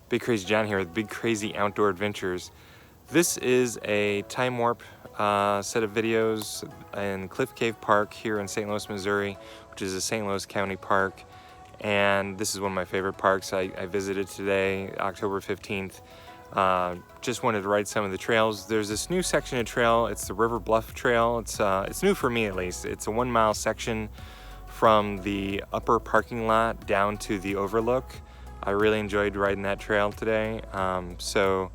Big Crazy John here with Big Crazy Outdoor Adventures. This is a TimeWarp set of videos in Cliff Cave Park here in St. Louis, Missouri, which is a St. Louis County park. And this is one of my favorite parks. I visited today, October 15th. Just wanted to ride some of the trails. There's this new section of trail. It's the River Bluff trail. It's new for me at least. It's a 1 mile section from the upper parking lot down to the overlook. I really enjoyed riding that trail today, so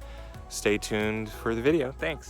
stay tuned for the video. Thanks.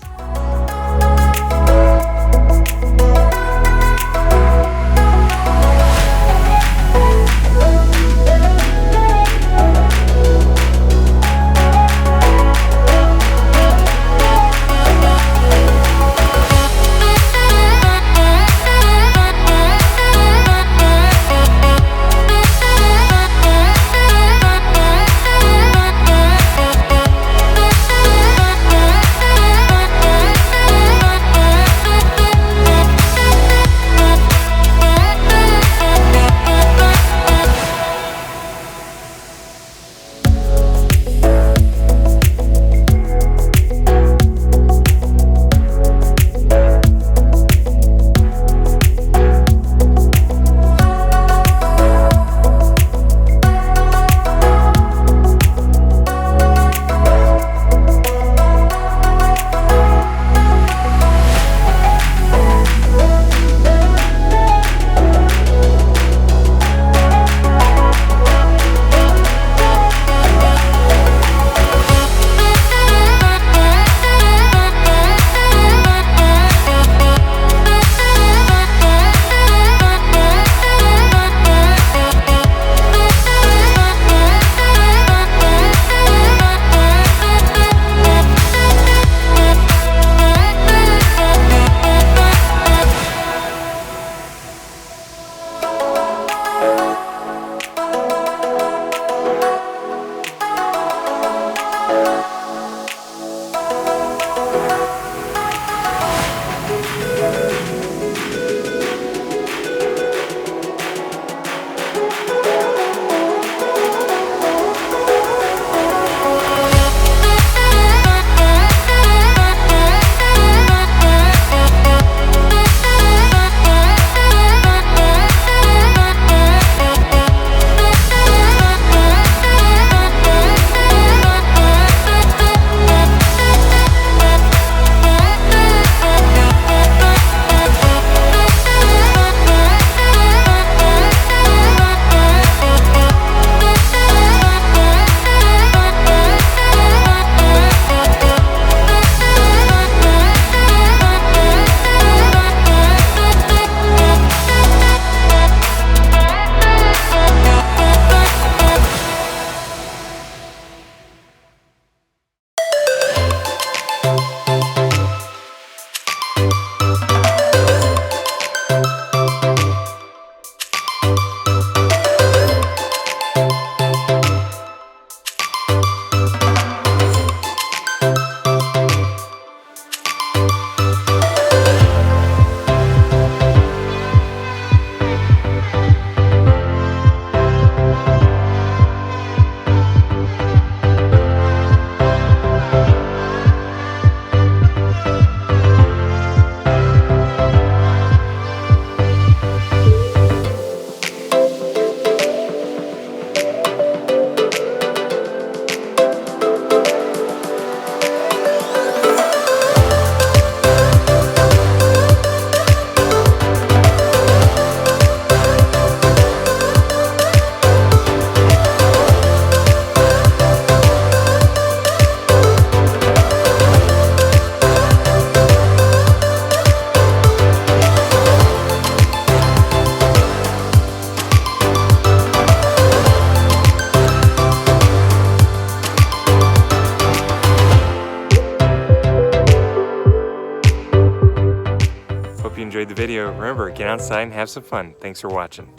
Hope you enjoyed the video. Remember, get outside and have some fun. Thanks for watching.